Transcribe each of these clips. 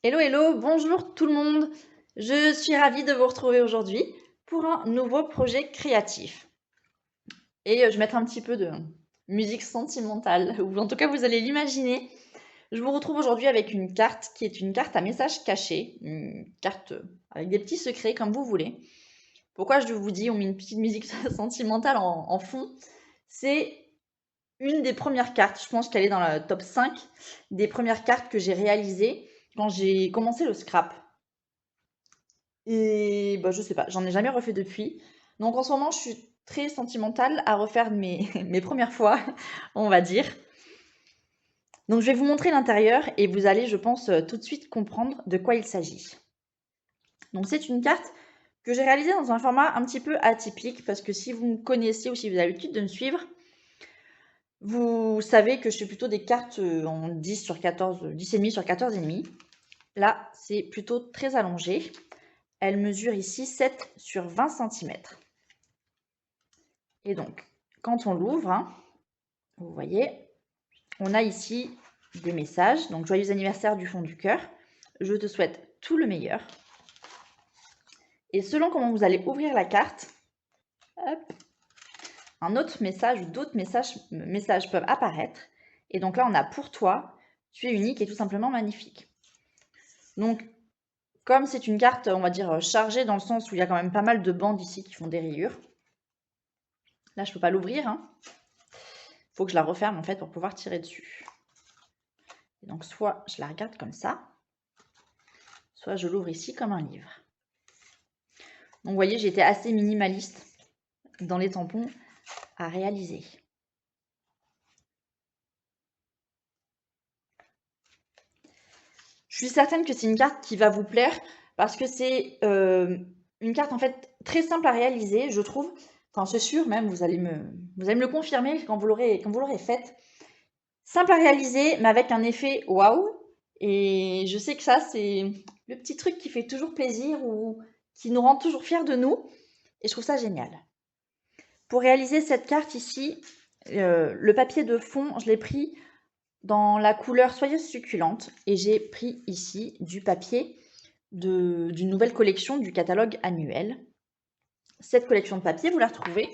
Hello, hello, bonjour tout le monde. Je suis ravie de vous retrouver aujourd'hui pour un nouveau projet créatif. Et je vais mettre un petit peu de musique sentimentale, ou en tout cas vous allez l'imaginer. Je vous retrouve aujourd'hui avec une carte qui est une carte à message caché, une carte avec des petits secrets comme vous voulez. Pourquoi je vous dis on met une petite musique sentimentale en fond? C'est une des premières cartes, je pense qu'elle est dans le top 5 des premières cartes que j'ai réalisées quand j'ai commencé le scrap. Et bah, je sais pas, j'en ai jamais refait depuis. Donc en ce moment, je suis très sentimentale à refaire mes, mes premières fois, on va dire. Donc je vais vous montrer l'intérieur et vous allez, je pense, tout de suite comprendre de quoi il s'agit. Donc c'est une carte que j'ai réalisée dans un format un petit peu atypique parce que si vous me connaissez ou si vous avez l'habitude de me suivre, vous savez que je fais plutôt des cartes en 10 sur 14, 10,5 sur 14,5. Là, c'est plutôt très allongé. Elle mesure ici 7 sur 20 cm. Et donc, quand on l'ouvre, hein, vous voyez, on a ici des messages. Donc, joyeux anniversaire du fond du cœur. Je te souhaite tout le meilleur. Et selon comment vous allez ouvrir la carte, hop, un autre message ou d'autres messages peuvent apparaître. Et donc là, on a pour toi, tu es unique et tout simplement magnifique. Donc, comme c'est une carte, on va dire, chargée dans le sens où il y a quand même pas mal de bandes ici qui font des rayures. Là, je ne peux pas l'ouvrir. Il faut que je la referme en fait pour pouvoir tirer dessus. Et donc, soit je la regarde comme ça, soit je l'ouvre ici comme un livre. Donc, vous voyez, j'ai été assez minimaliste dans les tampons à réaliser. Je suis certaine que c'est une carte qui va vous plaire parce que c'est une carte en fait très simple à réaliser, je trouve. Enfin, c'est sûr même, vous allez me le confirmer quand vous l'aurez faite. Simple à réaliser, mais avec un effet waouh. Et je sais que ça, c'est le petit truc qui fait toujours plaisir ou qui nous rend toujours fiers de nous. Et je trouve ça génial. Pour réaliser cette carte ici, le papier de fond, je l'ai pris dans la couleur Soyeuse succulente et j'ai pris ici du papier d'une nouvelle collection du catalogue annuel. Cette collection de papier, vous la retrouvez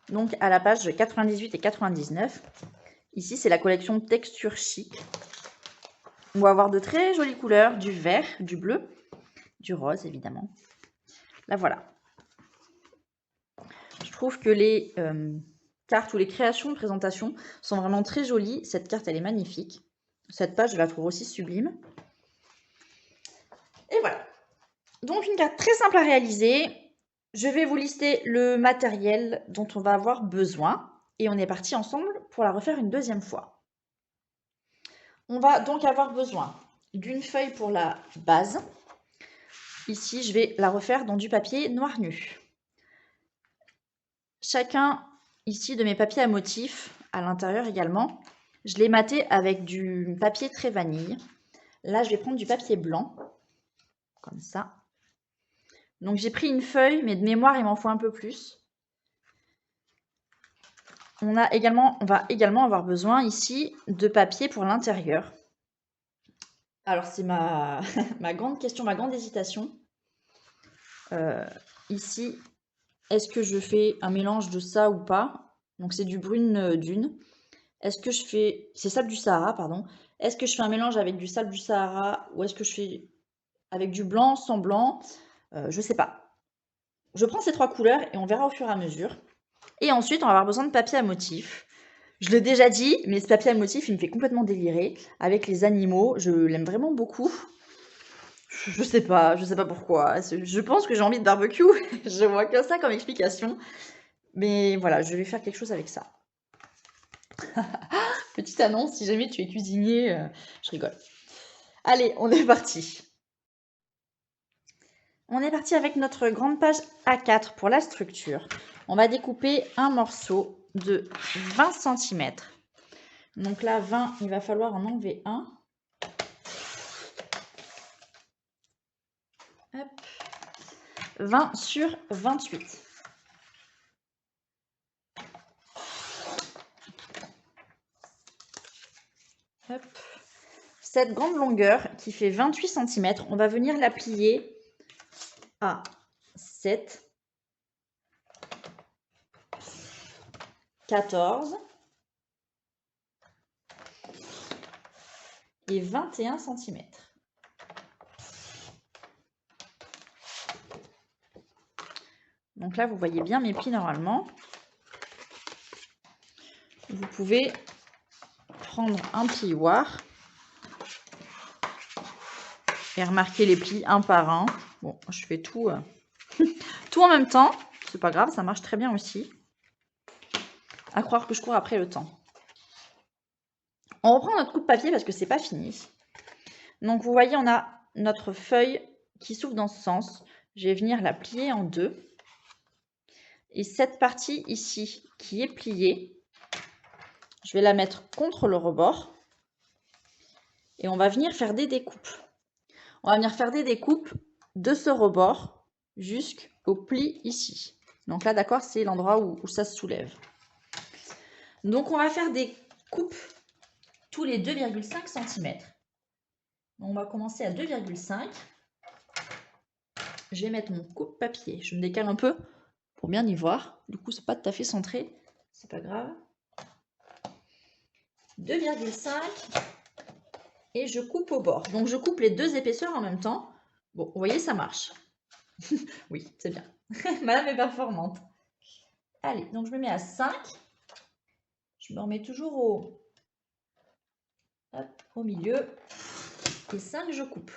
donc à la page 98 et 99. Ici, c'est la collection Texture Chic. On va avoir de très jolies couleurs, du vert, du bleu, du rose évidemment. Là voilà. Je trouve que les cartes ou les créations de présentation sont vraiment très jolies. Cette carte, elle est magnifique. Cette page, je la trouve aussi sublime. Et voilà. Donc une carte très simple à réaliser. Je vais vous lister le matériel dont on va avoir besoin. Et on est parti ensemble pour la refaire une deuxième fois. On va donc avoir besoin d'une feuille pour la base. Ici, je vais la refaire dans du papier noir nu. Chacun ici de mes papiers à motifs, à l'intérieur également, je l'ai maté avec du papier très vanille. Là, je vais prendre du papier blanc, comme ça. Donc, j'ai pris une feuille, mais de mémoire, il m'en faut un peu plus. On va également avoir besoin ici de papier pour l'intérieur. Alors, c'est ma, ma grande question, ma grande hésitation. Ici, est-ce que je fais un mélange de ça ou pas? Donc, c'est du brune dune. Est-ce que je fais... C'est sable du Sahara, pardon. Est-ce que je fais un mélange avec du sable du Sahara ou est-ce que je fais avec du blanc, sans blanc? Je sais pas. Je prends ces 3 couleurs et on verra au fur et à mesure. Et ensuite, on va avoir besoin de papier à motif. Je l'ai déjà dit, mais ce papier à motif, il me fait complètement délirer. Avec les animaux, je l'aime vraiment beaucoup. Je sais pas pourquoi. Je pense que j'ai envie de barbecue. Je vois que ça comme explication. Mais voilà, je vais faire quelque chose avec ça. Petite annonce, si jamais tu es cuisinier, je rigole. Allez, on est parti. On est parti avec notre grande page A4 pour la structure. On va découper un morceau de 20 cm. Donc là, 20, il va falloir en enlever un. Hop. 20 sur 28. Hop. cette grande longueur qui fait 28 cm, on va venir la plier à 7, 14 et 21 cm. Donc là, vous voyez bien mes plis normalement. Vous pouvez prendre un plioir et remarquer les plis un par un. Bon, je fais tout, tout en même temps. C'est pas grave, ça marche très bien aussi. À croire que je cours après le temps. On reprend notre coupe papier parce que c'est pas fini. Donc vous voyez, on a notre feuille qui s'ouvre dans ce sens. Je vais venir la plier en deux. Et cette partie ici qui est pliée, je vais la mettre contre le rebord. Et on va venir faire des découpes. On va venir faire des découpes de ce rebord jusqu'au pli ici. Donc là, d'accord, c'est l'endroit où ça se soulève. Donc on va faire des coupes tous les 2,5 cm. On va commencer à 2,5. Je vais mettre mon coupe papier. Je me décale un peu pour bien y voir. Du coup, c'est pas tout à fait centré. C'est pas grave. 2,5 et je coupe au bord. Donc je coupe les deux épaisseurs en même temps. Bon, vous voyez, ça marche. Oui, c'est bien. Madame est performante. Allez, donc je me mets à 5. Je me remets toujours au milieu. Et 5, je coupe.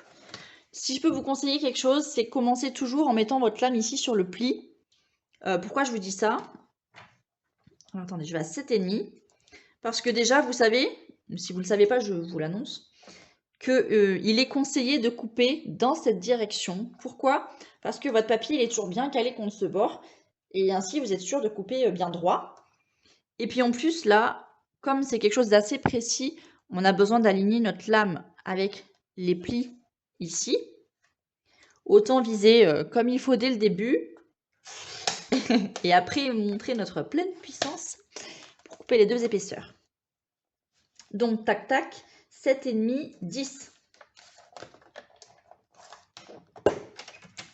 Si je peux vous conseiller quelque chose, c'est commencer toujours en mettant votre lame ici sur le pli. Pourquoi je vous dis ça? Alors, attendez, je vais à 7,5. Parce que déjà, vous savez, si vous ne le savez pas, je vous l'annonce, qu'il est conseillé de couper dans cette direction. Pourquoi? Parce que votre papier il est toujours bien calé contre ce bord. Et ainsi, vous êtes sûr de couper bien droit. Et puis en plus, là, comme c'est quelque chose d'assez précis, on a besoin d'aligner notre lame avec les plis ici. Autant viser comme il faut dès le début. Et après, montrer notre pleine puissance pour couper les deux épaisseurs. Donc, tac, tac, 7,5, 10.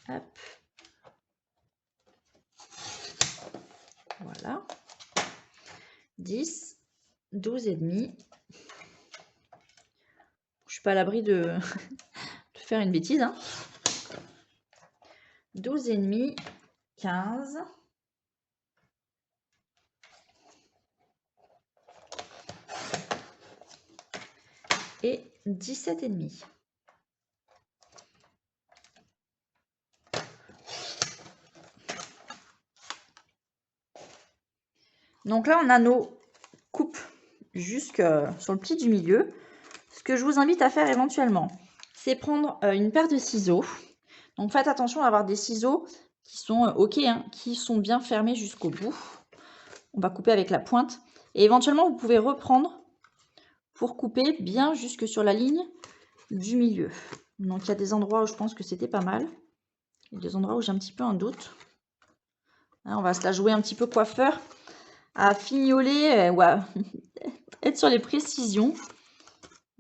Hop. Voilà. 10, 12,5. Je suis pas à l'abri de faire une bêtise. Hein. 12,5, 15. Et 17,5. Donc là, on a nos coupes jusque sur le pli du milieu. Ce que je vous invite à faire éventuellement, c'est prendre une paire de ciseaux. Donc faites attention à avoir des ciseaux qui sont OK, hein, qui sont bien fermés jusqu'au bout. On va couper avec la pointe. Et éventuellement, vous pouvez reprendre pour couper bien jusque sur la ligne du milieu. Donc il y a des endroits où je pense que c'était pas mal. Il y a des endroits où j'ai un petit peu un doute. Là, on va se la jouer un petit peu coiffeur, à fignoler ou à être sur les précisions.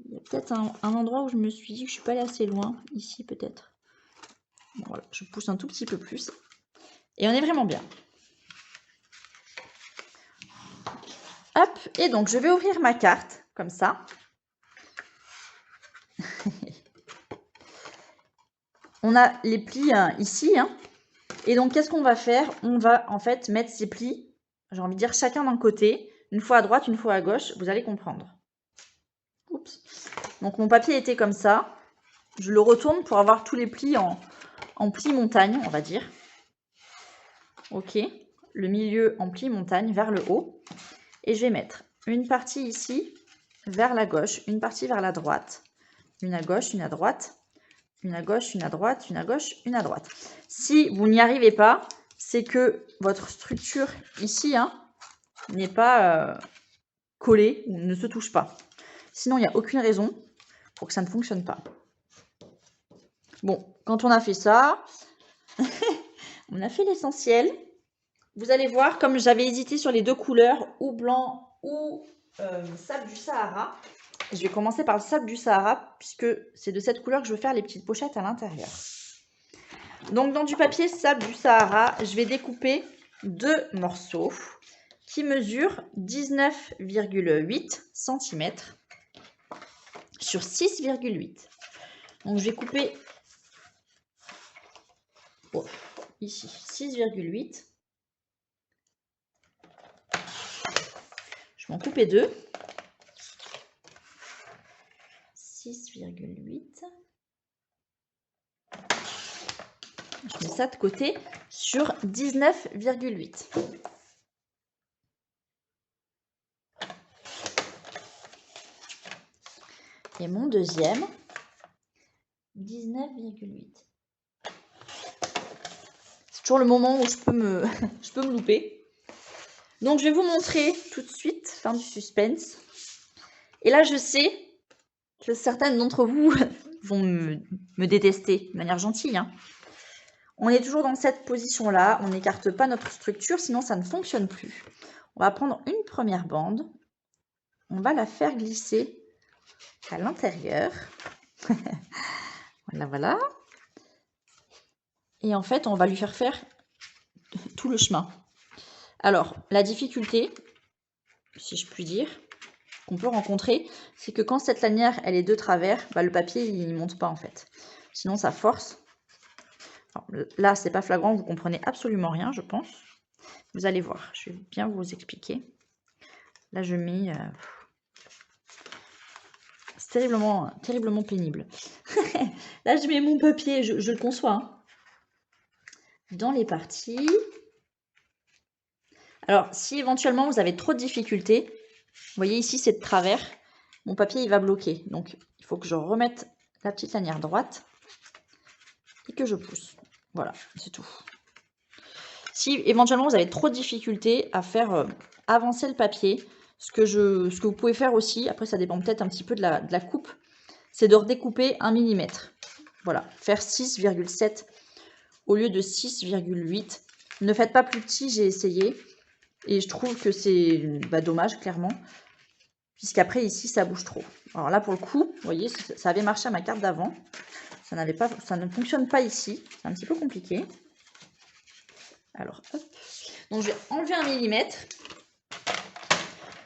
Il y a peut-être un endroit où je me suis dit que je suis pas allée assez loin. Ici peut-être. Bon, voilà, je pousse un tout petit peu plus. Et on est vraiment bien. Hop, et donc je vais ouvrir ma carte, comme ça. On a les plis ici. Hein. Et donc, qu'est-ce qu'on va faire? On va en fait mettre ces plis, j'ai envie de dire chacun d'un côté, une fois à droite, une fois à gauche, vous allez comprendre. Oups. Donc, mon papier était comme ça. Je le retourne pour avoir tous les plis en pli montagne, on va dire. Ok. Le milieu en pli montagne vers le haut. Et je vais mettre une partie ici vers la gauche, une partie vers la droite, une à gauche, une à droite, une à gauche, une à droite, une à gauche, une à droite. Si vous n'y arrivez pas, c'est que votre structure ici hein, n'est pas collée ou ne se touche pas. Sinon, il n'y a aucune raison pour que ça ne fonctionne pas. Bon, quand on a fait ça, on a fait l'essentiel. Vous allez voir, comme j'avais hésité sur les deux couleurs, ou blanc ou sable du Sahara, Je vais commencer par le sable du Sahara, puisque c'est de cette couleur que je veux faire les petites pochettes à l'intérieur. Donc dans du papier sable du Sahara, je vais découper 2 morceaux qui mesurent 19,8 cm sur 6,8. Donc je vais couper ici 6,8. Je vais en couper 2. 6,8. Je mets ça de côté sur 19,8. Et mon deuxième, 19,8. C'est toujours le moment où je peux me louper. Donc je vais vous montrer tout de suite, fin du suspense. Et là je sais que certaines d'entre vous vont me détester de manière gentille, hein. On est toujours dans cette position-là, on n'écarte pas notre structure, sinon ça ne fonctionne plus. On va prendre une première bande, on va la faire glisser à l'intérieur. Voilà, voilà. Et en fait, on va lui faire tout le chemin. Alors, la difficulté, si je puis dire, qu'on peut rencontrer, c'est que quand cette lanière, elle est de travers, bah, le papier, il ne monte pas en fait. Sinon, ça force. Alors, là, c'est pas flagrant, vous comprenez absolument rien, je pense. Vous allez voir, je vais bien vous expliquer. Là, je mets... c'est terriblement pénible. Là, je mets mon papier, je le conçois, hein, dans les parties. Alors, si éventuellement vous avez trop de difficultés, vous voyez ici, c'est de travers. Mon papier, il va bloquer. Donc, il faut que je remette la petite lanière droite et que je pousse. Voilà, c'est tout. Si éventuellement vous avez trop de difficultés à faire avancer le papier, ce que vous pouvez faire aussi, après ça dépend peut-être un petit peu de la coupe, c'est de redécouper 1 mm. Voilà, faire 6,7 au lieu de 6,8. Ne faites pas plus petit, j'ai essayé. Et je trouve que c'est dommage, clairement. Puisqu'après, ici, ça bouge trop. Alors là, pour le coup, vous voyez, ça avait marché à ma carte d'avant. Ça ne fonctionne pas ici. C'est un petit peu compliqué. Alors, hop. Donc, je vais enlever 1 mm.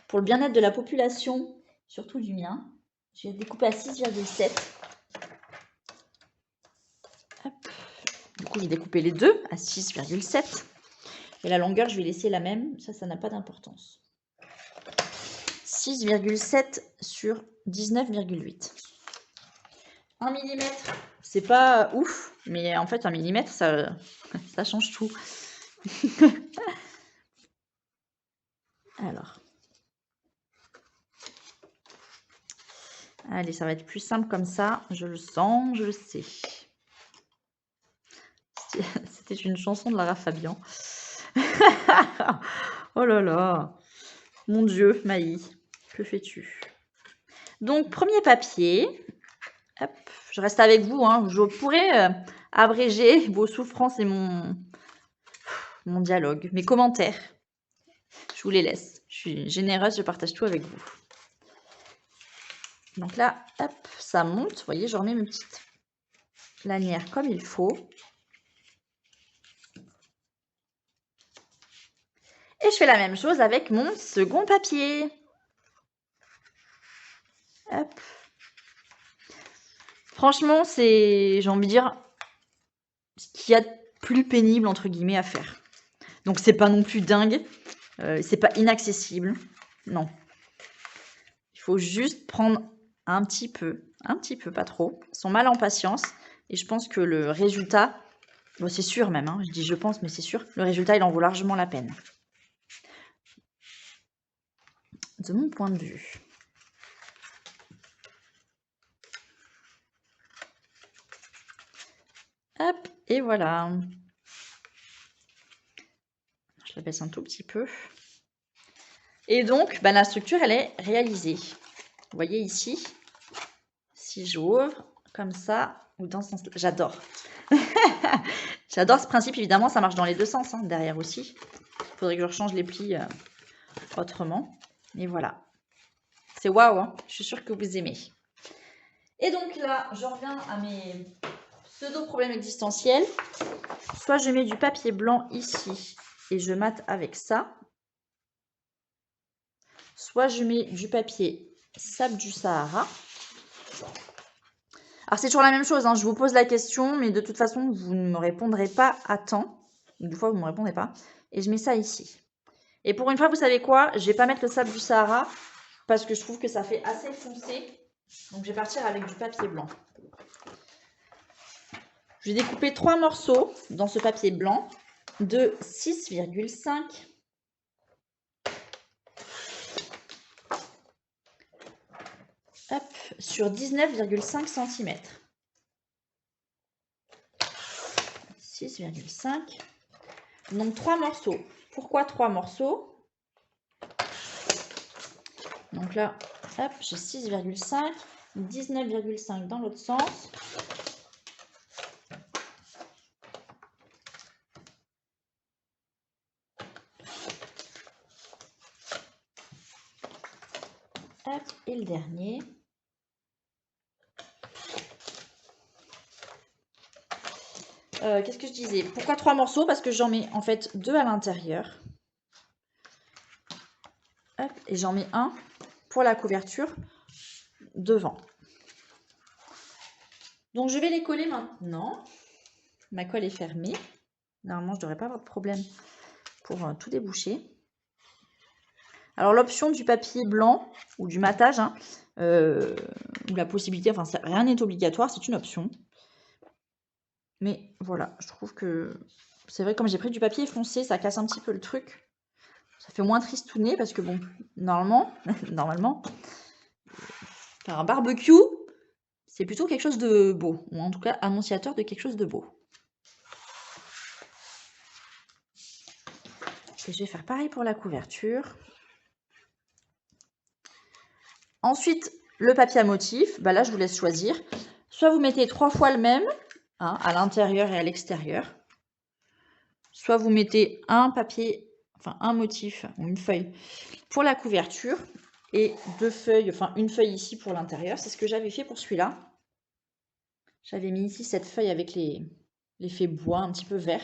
Pour le bien-être de la population, surtout du mien, je vais découper à 6,7. Du coup, j'ai découpé les deux à 6,7. Et la longueur, je vais laisser la même. Ça n'a pas d'importance. 6,7 sur 19,8. 1 mm, c'est pas ouf, mais en fait, 1 mm, ça change tout. Alors. Allez, ça va être plus simple comme ça. Je le sens, je le sais. C'était une chanson de Lara Fabian. Oh là là. Mon Dieu, Maï, que fais-tu? Donc, premier papier. Hop, je reste avec vous, hein. Je pourrais abréger vos souffrances et mon dialogue, mes commentaires. Je vous les laisse. Je suis généreuse, je partage tout avec vous. Donc là, hop, ça monte. Vous voyez, je remets mes petites lanières comme il faut. Et je fais la même chose avec mon second papier. Hop. Franchement, c'est, j'ai envie de dire, ce qu'il y a de plus pénible, entre guillemets, à faire. Donc, c'est pas non plus dingue. C'est pas inaccessible. Non. Il faut juste prendre un petit peu, pas trop, son mal en patience. Et je pense que le résultat, bon, c'est sûr même, hein, je dis je pense, mais c'est sûr, le résultat, il en vaut largement la peine. De mon point de vue. Hop, et voilà. Je la baisse un tout petit peu. Et donc, la structure, elle est réalisée. Vous voyez ici, si j'ouvre comme ça, ou dans ce sens-là, j'adore. J'adore ce principe, évidemment, ça marche dans les deux sens, hein, derrière aussi. Il faudrait que je rechange les plis autrement. Mais voilà, C'est waouh, hein, je suis sûre que vous aimez. Et donc là, je reviens à mes pseudo-problèmes existentiels. Soit je mets du papier blanc ici et je mate avec ça. Soit je mets du papier sable du Sahara. Alors c'est toujours la même chose, hein, je vous pose la question, mais de toute façon, vous ne me répondrez pas à temps. Des fois, vous ne me répondez pas. Et je mets ça ici. Et pour une fois, vous savez quoi? Je vais pas mettre le sable du Sahara parce que je trouve que ça fait assez foncé. Donc je vais partir avec du papier blanc. Je vais découper 3 morceaux dans ce papier blanc de 6,5 sur 19,5 cm. 6,5. Donc 3 morceaux. Pourquoi 3 morceaux? Donc là, hop, j'ai 6,5, 19,5 dans l'autre sens. Hop, et le dernier. Qu'est-ce que je disais? Pourquoi 3 morceaux? Parce que j'en mets en fait 2 à l'intérieur. Et j'en mets un pour la couverture devant. Donc je vais les coller maintenant. Ma colle est fermée. Normalement, je ne devrais pas avoir de problème pour tout déboucher. Alors l'option du papier blanc ou du matage, hein, ou la possibilité, enfin rien n'est obligatoire, c'est une option. Mais voilà, je trouve que c'est vrai, comme j'ai pris du papier foncé, ça casse un petit peu le truc. Ça fait moins tristouné parce que bon, normalement, faire un barbecue, c'est plutôt quelque chose de beau, ou en tout cas annonciateur de quelque chose de beau. Et je vais faire pareil pour la couverture. Ensuite, le papier à motif, bah là je vous laisse choisir. Soit vous mettez 3 fois le même, hein, à l'intérieur et à l'extérieur. Soit vous mettez un papier, enfin un motif ou une feuille pour la couverture et 2 feuilles, enfin une feuille ici pour l'intérieur. C'est ce que j'avais fait pour celui-là. J'avais mis ici cette feuille avec l'effet bois un petit peu vert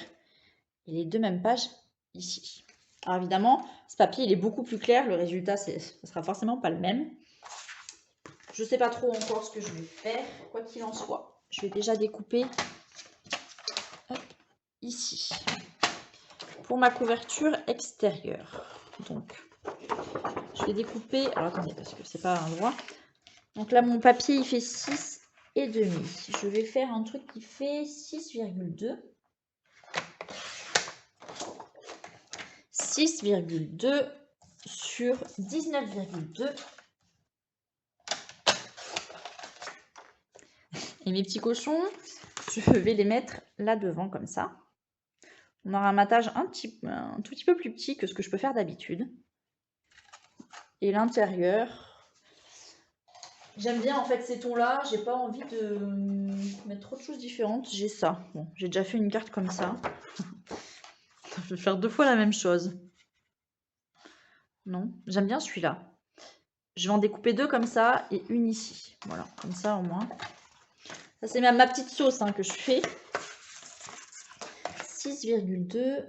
et les 2 mêmes pages ici. Alors évidemment, ce papier il est beaucoup plus clair, le résultat ça sera forcément pas le même. Je ne sais pas trop encore ce que je vais faire, quoi qu'il en soit. Je vais déjà découper ici pour ma couverture extérieure. Donc, je vais découper. Alors attendez, parce que c'est pas un droit. Donc là, mon papier il fait 6,5. Je vais faire un truc qui fait 6,2. 6,2 sur 19,2. Et mes petits cochons, je vais les mettre là devant comme ça. On aura un matage un tout petit peu plus petit que ce que je peux faire d'habitude. Et l'intérieur, j'aime bien en fait ces tons-là. J'ai pas envie de mettre trop de choses différentes. J'ai ça. Bon, j'ai déjà fait une carte comme ça. Je vais faire 2 fois la même chose. Non, j'aime bien celui-là. Je vais en découper 2 comme ça et une ici. Voilà, comme ça au moins. Ça c'est ma petite sauce hein, que je fais. 6,2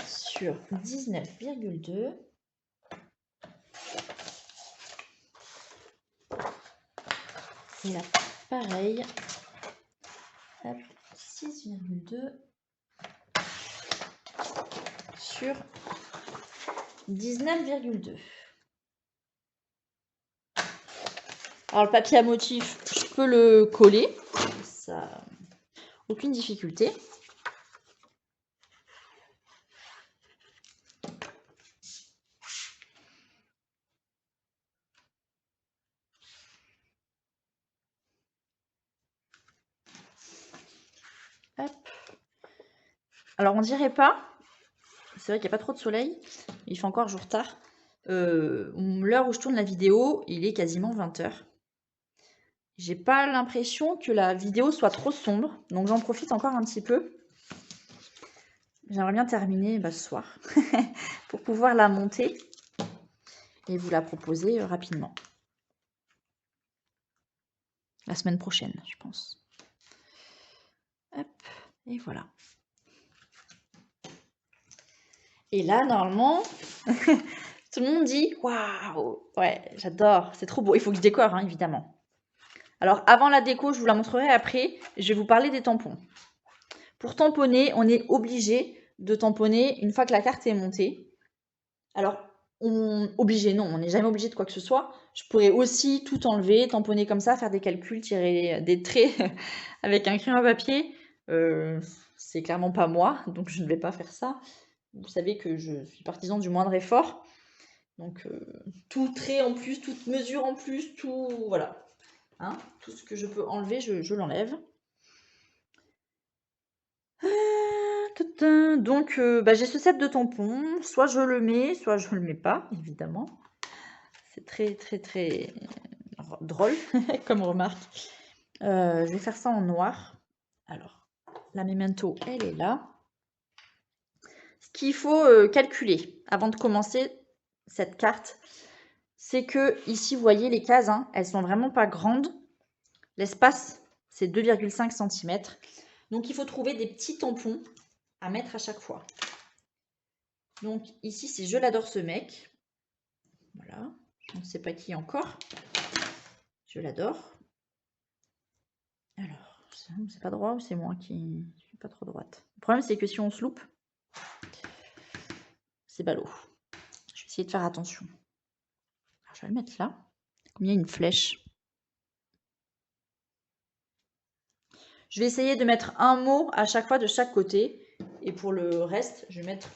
sur 19,2. Et là, pareil. 6,2 sur 19,2. Alors le papier à motif, je peux le coller. Ça, aucune difficulté. Hop. Alors on dirait pas, c'est vrai qu'il n'y a pas trop de soleil, il fait encore jour tard. L'heure où je tourne la vidéo, il est quasiment 20h. J'ai pas l'impression que la vidéo soit trop sombre, donc j'en profite encore un petit peu. J'aimerais bien terminer ce soir pour pouvoir la monter. et vous la proposer rapidement. La semaine prochaine, je pense. Hop, et voilà. Et là, normalement, tout le monde dit « Waouh, ouais, j'adore, c'est trop beau ». Il faut que je décore, hein, évidemment. Alors, avant la déco, je vous la montrerai après. Je vais vous parler des tampons. Pour tamponner, on est obligé de tamponner une fois que la carte est montée. Alors, obligé, non, on n'est jamais obligé de quoi que ce soit. Je pourrais aussi tout enlever, tamponner comme ça, faire des calculs, tirer des traits avec un crayon à papier. C'est clairement pas moi, donc je ne vais pas faire ça. Vous savez que je suis partisan du moindre effort. Donc, tout trait en plus, toute mesure en plus, tout, voilà. Hein, tout ce que je peux enlever, je l'enlève. Donc, j'ai ce set de tampons. Soit je le mets, soit je le mets pas, évidemment. C'est très, très, très drôle comme remarque. Je vais faire ça en noir. Alors, la memento, elle est là. Ce qu'il faut calculer avant de commencer cette carte, c'est que ici, vous voyez les cases, hein, elles sont vraiment pas grandes. L'espace, c'est 2,5 cm. Donc, il faut trouver des petits tampons à mettre à chaque fois. Donc, ici, c'est « Je l'adore ce mec ». Voilà, je ne sais pas qui encore. Je l'adore. Alors, c'est pas droit ou c'est moi qui ne suis pas trop droite? Le problème, c'est que si on se loupe, c'est ballot. Je vais essayer de faire attention. Alors, je vais le mettre là. Comme il y a une flèche. Je vais essayer de mettre un mot à chaque fois de chaque côté. Et pour le reste, je vais mettre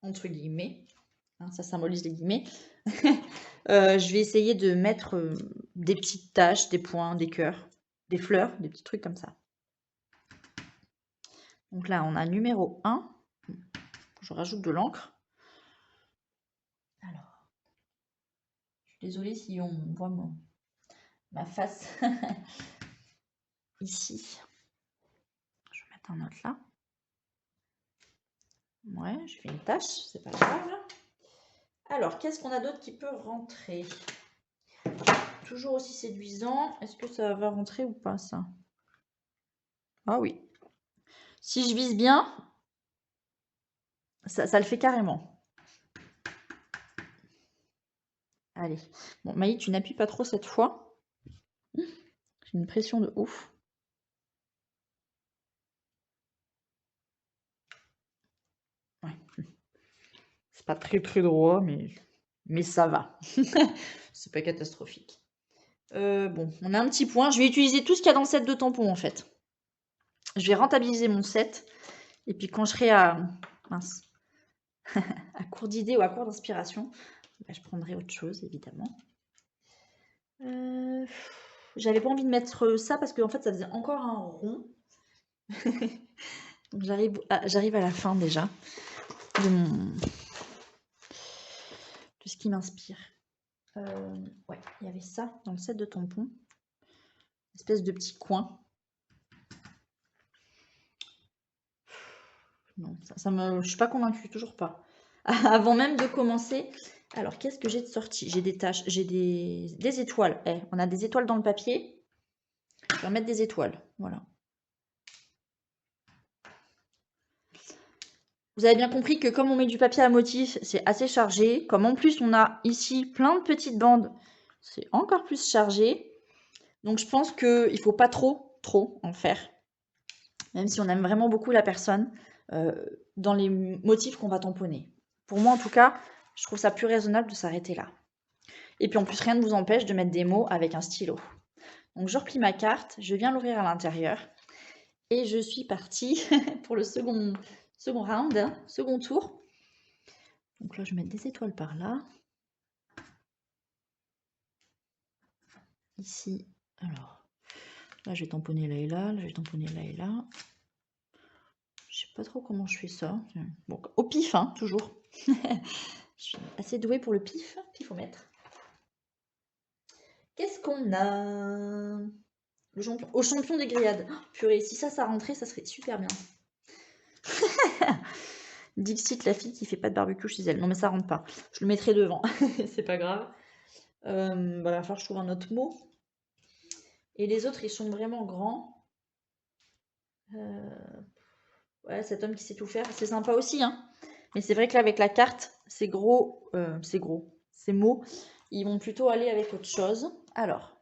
entre guillemets. Hein, ça symbolise les guillemets. Je vais essayer de mettre des petites taches, des points, des cœurs, des fleurs, des petits trucs comme ça. Donc là, on a numéro 1. Je rajoute de l'encre. Alors, je suis désolée si on voit ma face ici. Je vais mettre un autre là. Ouais, je fais une tache, c'est pas grave. Alors, qu'est-ce qu'on a d'autre qui peut rentrer? Toujours aussi séduisant. Est-ce que ça va rentrer ou pas, ça? Ah oui. Si je vise bien, ça le fait carrément. Allez. Bon, Maï, tu n'appuies pas trop cette fois. J'ai une pression de ouf. Ouais. C'est pas très très droit, mais ça va. C'est pas catastrophique. Bon, on a un petit point. Je vais utiliser tout ce qu'il y a dans le set de tampons, en fait. Je vais rentabiliser mon set. Et puis quand je serai à court d'idées ou à court d'inspiration, je prendrai autre chose, évidemment. J'avais pas envie de mettre ça parce que en fait, ça faisait encore un rond. Donc j'arrive à la fin déjà de ce qui m'inspire. Ouais, il y avait ça dans le set de tampons. Une espèce de petit coin. Non, je suis pas convaincue, toujours pas. Avant même de commencer, alors qu'est-ce que j'ai de sorti? J'ai des taches, j'ai des étoiles. On a des étoiles dans le papier. Je vais mettre des étoiles, voilà. Vous avez bien compris que comme on met du papier à motif, c'est assez chargé. Comme en plus on a ici plein de petites bandes, c'est encore plus chargé. Donc je pense qu'il ne faut pas trop en faire. Même si on aime vraiment beaucoup la personne, dans les motifs qu'on va tamponner. Pour moi en tout cas, je trouve ça plus raisonnable de s'arrêter là. Et puis en plus, rien ne vous empêche de mettre des mots avec un stylo. Donc je replie ma carte, je viens l'ouvrir à l'intérieur. Et je suis partie pour le second round, hein, second tour. Donc là, je vais mettre des étoiles par là. Ici, alors, là, je vais tamponner là et là, là, je vais tamponner là et là. Je sais pas trop comment je fais ça. Bon, au pif, hein, toujours. Je suis assez douée pour le pif, pifomètre. Qu'est-ce qu'on a? Le champion, au champion des grillades. Oh, purée, si ça rentrait, ça serait super bien. Dixit, la fille qui fait pas de barbecue chez elle. Non, mais ça rentre pas. Je le mettrai devant. C'est pas grave. Bah, il va falloir que je trouve un autre mot. Et les autres, ils sont vraiment grands. Ouais, cet homme qui sait tout faire, c'est sympa aussi, hein. Mais c'est vrai que là, avec la carte, c'est gros. Ces mots, ils vont plutôt aller avec autre chose. Alors,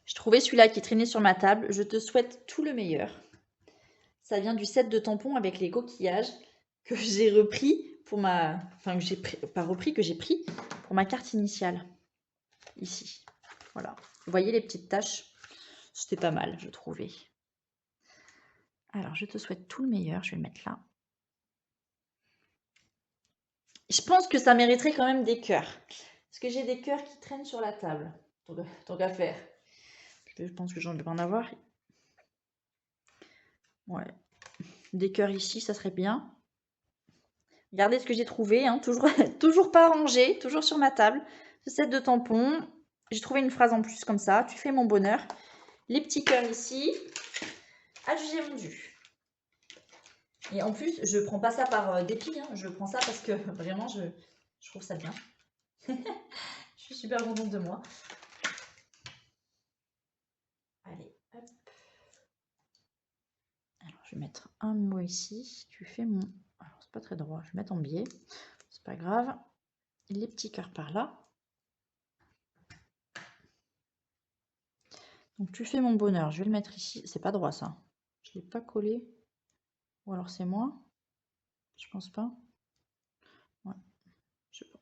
j'ai trouvé celui-là qui traînait sur ma table. Je te souhaite tout le meilleur. Ça vient du set de tampons avec les coquillages que j'ai repris pour ma... Enfin, que j'ai pas repris, que j'ai pris pour ma carte initiale. Ici. Voilà. Vous voyez les petites taches? C'était pas mal, je trouvais. Alors, je te souhaite tout le meilleur. Je vais le mettre là. Je pense que ça mériterait quand même des cœurs. Parce que j'ai des cœurs qui traînent sur la table. Tant qu'à faire. Je pense que j'en vais en avoir. Ouais. Des cœurs ici, ça serait bien. Regardez ce que j'ai trouvé. Hein. Toujours pas rangé. Toujours sur ma table. Ce set de tampons. J'ai trouvé une phrase en plus comme ça. Tu fais mon bonheur. Les petits cœurs ici. Adjugé vendu. Et en plus, je prends pas ça par dépit. Hein. Je prends ça parce que vraiment, je trouve ça bien. Je suis super contente de moi. Allez, hop. Alors, je vais mettre un mot ici. Tu fais mon... Alors, c'est pas très droit. Je vais mettre en biais. C'est pas grave. Les petits cœurs par là. Donc, tu fais mon bonheur. Je vais le mettre ici. C'est pas droit, ça. Je l'ai pas collé. Ou alors, c'est moi. Je pense pas. Ouais. Je sais pas.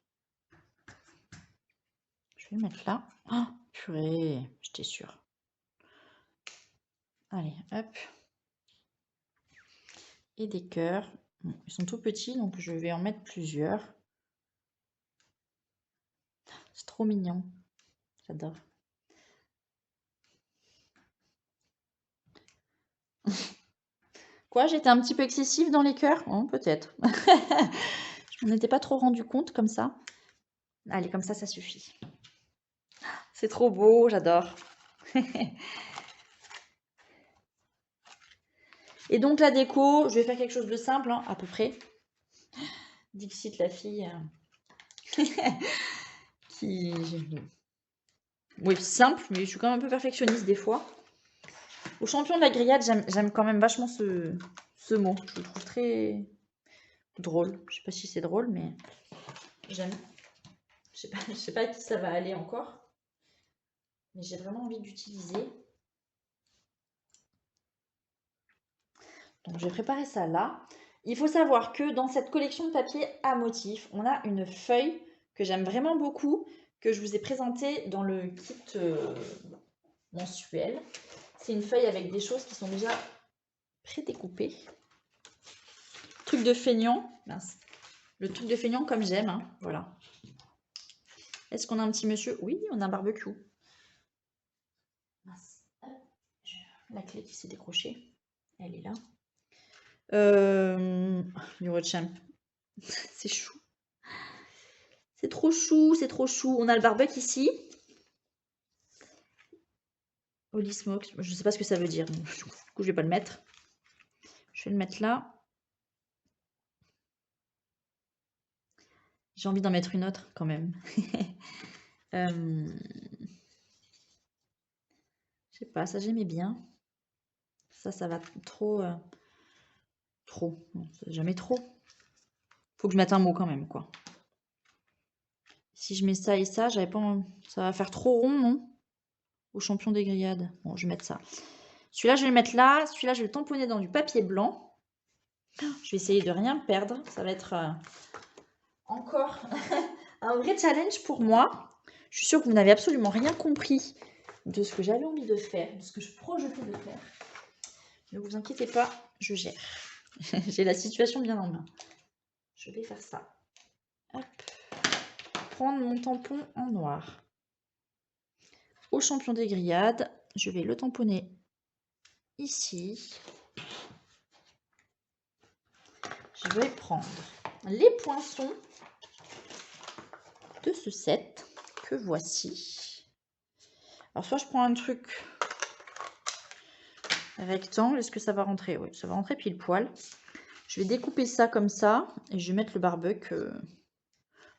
Je vais le mettre là. Oh, purée. J'étais sûre. Allez, hop. Et des cœurs. Bon, ils sont tout petits, donc je vais en mettre plusieurs. C'est trop mignon. J'adore. Quoi, j'étais un petit peu excessive dans les cœurs? Oh, peut-être. Je m'en étais pas trop rendu compte comme ça. Allez, comme ça suffit. C'est trop beau, j'adore. Et donc la déco, je vais faire quelque chose de simple, hein, à peu près. Dixit, la fille qui... Oui, simple, mais je suis quand même un peu perfectionniste des fois. Au champion de la grillade, j'aime quand même vachement ce mot. Je le trouve très drôle. Je sais pas si c'est drôle, mais j'aime. Je sais pas à qui ça va aller encore. Mais j'ai vraiment envie d'utiliser. Donc je vais préparer ça là. Il faut savoir que dans cette collection de papier à motifs, on a une feuille que j'aime vraiment beaucoup, que je vous ai présentée dans le kit mensuel. C'est une feuille avec des choses qui sont déjà pré-découpées. Truc de feignant. Mince. Le truc de feignant comme j'aime. Hein. Voilà. Est-ce qu'on a un petit monsieur? Oui, on a un barbecue. Mince. La clé qui s'est décrochée. Elle est là. Eurochamp. C'est chou. C'est trop chou, c'est trop chou. On a le barbecue ici. Holy Smokes. Je ne sais pas ce que ça veut dire. Du coup, je vais pas le mettre. Je vais le mettre là. J'ai envie d'en mettre une autre quand même. Je sais pas, ça j'aimais bien. Ça va trop. Trop. Non, jamais trop. Faut que je mette un mot quand même, quoi. Si je mets ça et ça, j'avais pas. Ça va faire trop rond, non? Au champion des grillades. Bon, je vais mettre ça. Celui-là, je vais le mettre là. Celui-là, je vais le tamponner dans du papier blanc. Je vais essayer de rien perdre. Ça va être encore un vrai challenge pour moi. Je suis sûre que vous n'avez absolument rien compris de ce que j'avais envie de faire, de ce que je projetais de faire. Ne vous inquiétez pas, je gère. J'ai la situation bien en main. Je vais faire ça. Hop. Prendre mon tampon en noir. Au champion des grillades, je vais le tamponner ici. Je vais prendre les poinçons de ce set que voici. Alors soit je prends un truc rectangle, est-ce que ça va rentrer? Oui, ça va rentrer pile poil. Je vais découper ça comme ça et je vais mettre le barbecue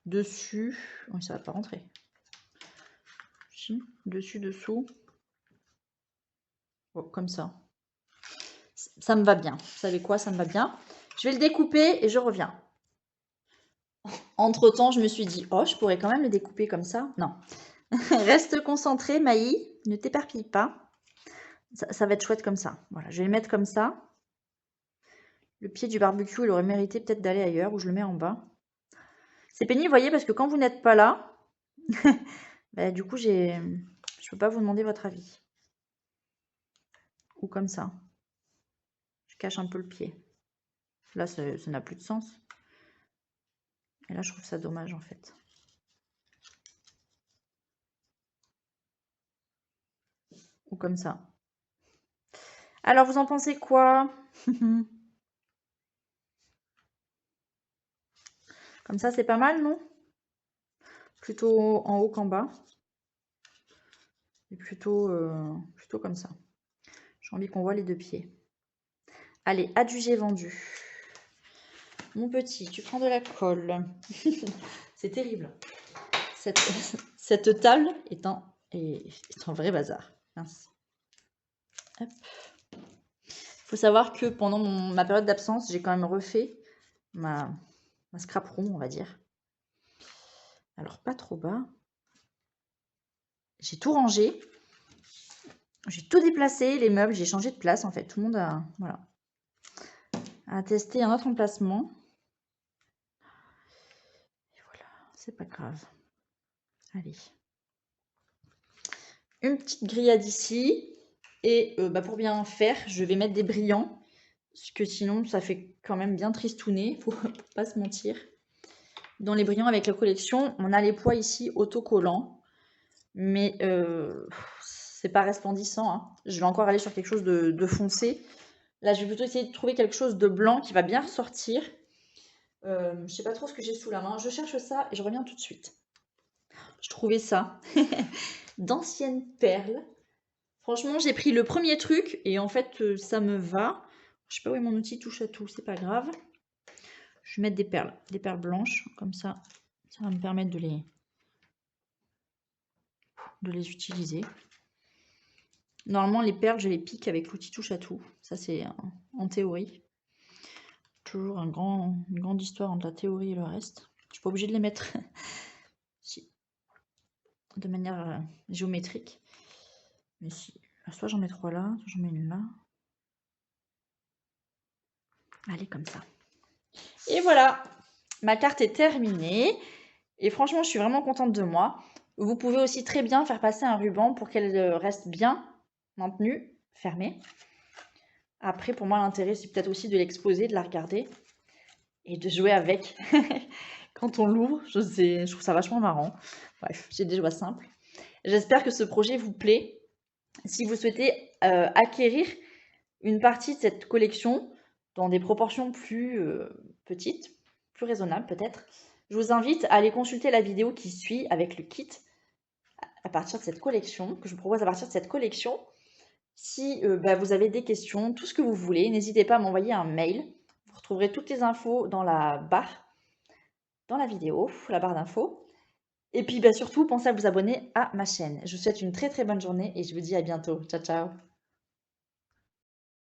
dessus. Oui, ça va pas rentrer. Si, dessus, dessous. Oh, comme ça. Ça me va bien. Vous savez quoi, ça me va bien. Je vais le découper et je reviens. Entre-temps, je me suis dit, oh, je pourrais quand même le découper comme ça. Non. Reste concentré, Maï. Ne t'éparpille pas. Ça va être chouette comme ça. Voilà, je vais le mettre comme ça. Le pied du barbecue, il aurait mérité peut-être d'aller ailleurs, ou je le mets en bas. C'est pénible, vous voyez, parce que quand vous n'êtes pas là, bah, du coup, je peux pas vous demander votre avis. Ou comme ça. Je cache un peu le pied. Là, ça n'a plus de sens. Et là, je trouve ça dommage, en fait. Ou comme ça. Alors, vous en pensez quoi? Comme ça, c'est pas mal, non? Plutôt en haut qu'en bas. Et plutôt comme ça. J'ai envie qu'on voit les deux pieds. Allez, adjugé vendu. Mon petit, tu prends de la colle. C'est terrible. Cette table est un vrai bazar. Mince. Hop. Faut savoir que pendant ma période d'absence, j'ai quand même refait ma scrap room, on va dire. Alors, pas trop bas. J'ai tout rangé. J'ai tout déplacé, les meubles, j'ai changé de place en fait. Tout le monde a, voilà, a testé un autre emplacement. Et voilà, c'est pas grave. Allez. Une petite grillade ici. Et pour bien faire, je vais mettre des brillants. Parce que sinon, ça fait quand même bien tristouner. Faut pas se mentir. Dans les brillants avec la collection, on a les poids ici autocollants. Mais c'est pas resplendissant. Hein. Je vais encore aller sur quelque chose de foncé. Là, je vais plutôt essayer de trouver quelque chose de blanc qui va bien ressortir. Je sais pas trop ce que j'ai sous la main. Je cherche ça et je reviens tout de suite. Je trouvais ça. D'anciennes perles. Franchement, j'ai pris le premier truc et en fait, ça me va. Je sais pas où est mon outil touche à tout, c'est pas grave. Je vais mettre des perles blanches, comme ça. Ça va me permettre de les utiliser. Normalement, les perles, je les pique avec l'outil touche à tout. Ça, c'est en théorie. Toujours une grande histoire entre la théorie et le reste. Je suis pas obligée de les mettre si, de manière géométrique. Mais si, soit j'en mets 3 là, soit j'en mets une là. Allez, comme ça. Et voilà, ma carte est terminée. Et franchement, je suis vraiment contente de moi. Vous pouvez aussi très bien faire passer un ruban pour qu'elle reste bien maintenue, fermée. Après, pour moi, l'intérêt, c'est peut-être aussi de l'exposer, de la regarder et de jouer avec. Quand on l'ouvre, je trouve ça vachement marrant. Bref, j'ai des joies simples. J'espère que ce projet vous plaît. Si vous souhaitez acquérir une partie de cette collection dans des proportions plus petites, plus raisonnables peut-être, je vous invite à aller consulter la vidéo qui suit avec le kit à partir de cette collection, que je vous propose à partir de cette collection. Si vous avez des questions, tout ce que vous voulez, n'hésitez pas à m'envoyer un mail. Vous retrouverez toutes les infos dans la barre, dans la vidéo, la barre d'infos. Et puis surtout, pensez à vous abonner à ma chaîne. Je vous souhaite une très très bonne journée et je vous dis à bientôt. Ciao ciao.